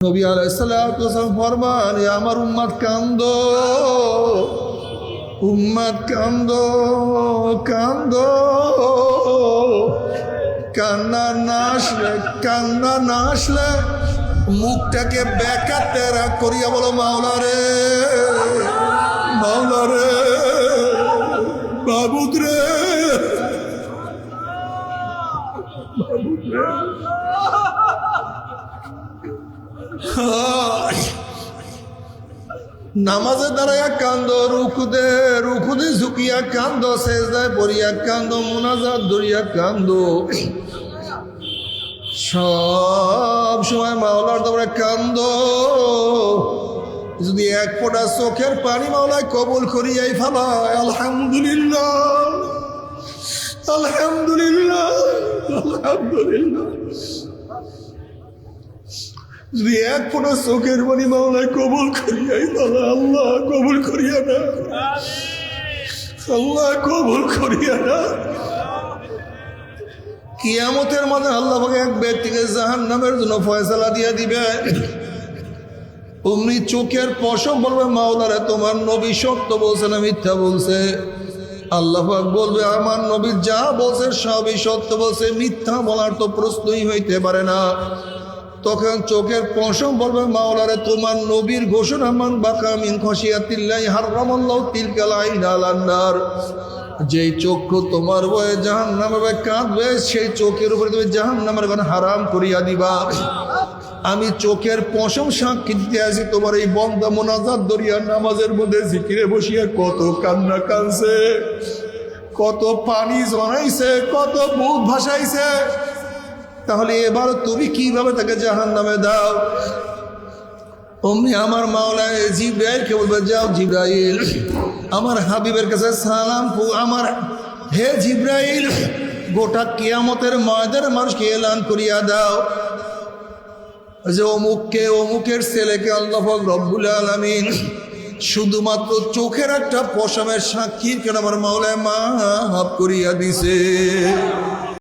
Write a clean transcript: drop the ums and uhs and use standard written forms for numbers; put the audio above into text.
নবী আলাইহিস সালাতু ওয়াস সালাম ফরমান, আমার উম্মত কান্দো, উম্মত কান্দো, কান্দো, কান্না না আসলে মুখটাকে বেকা তেরা করিয়া বলো, মাওলা রে, মাওলা রে, মাবুদ রে, মাবুদ রে। নামাজে দাঁড়াইয়া কান্দো, রুকুদে ঝুঁকিয়া কান্দো, সেজদায় পড়িয়া কান্দো, মুনাজাত ধরিয়া কান্দো, সব সময় মাওলার দরবারে কান্দো। যদি এক ফোঁটা চোখের পানি মাওলায় কবুল করিয়াই ফেলায়, আলহামদুলিল্লাহ, আলহামদুলিল্লাহ, আলহামদুলিল্লাহ। যদি এক ফোঁটা চোখের পানি মাওলায় কবুল করিয়াই ফেলায়, আল্লাহ কবুল করিয়া না, আল্লাহ কবুল করিয়া না। কিয়ামতের মাঝে আল্লাহ পাক এক ব্যক্তিকে জাহান্নামের জন্য ফয়সালা দিয়ে দিবে। অমনি চোখের পশম বলবে, মাওলারে তোমার নবী সত্য বলছে না মিথ্যা বলছে? আল্লাহ পাক বলবে, আমার নবী যা বলছে সবই সত্য বলছে, মিথ্যা বলার তো প্রশ্নই হইতে পারে না। তখন চোখের পশম বলবে, মাওলারে তোমার নবীর ঘোষণা, মান বাকা মিন খশিয়াতিল্লাহি হারামাল্লাহু তিলকাল আইন আলান নার। যেই চক্ষু তোমার ভয়ে জাহান্নামে কাঁদবে, সেই চোখের উপরে তুমি জাহান্নামের আগুন হারাম করিয়া দিবা। আমি চোখের পশম সাক্ষী দিতে আছি, তোমার এই বন্দা মুনাজাত দরিয়া নামাজের মধ্যে জিকিরে বসিয়া কত কান্না কাঁদছে, কত পানি জড়াইছে, কত বুক ভাসাইছে। তাহলে এবার তুমি কিভাবে তাকে জাহান্নামে দাও? অমনি আমার মাওলা জিবরাইলকে বলবে, যাও জিবরাইল, আমার হাবিবের কাছে সালাম আমার, হে জিবরাইল, গোটা কিয়ামতের ময়দানে মানুষকে এলান করিয়া দাও যে অমুককে, অমুকের ছেলেকে আল্লাহ রব্বুল আলামিন শুধুমাত্র চোখের একটা পশমের সাক্ষীর কেন আমার মাওলায় মাফ করিয়া দিছে।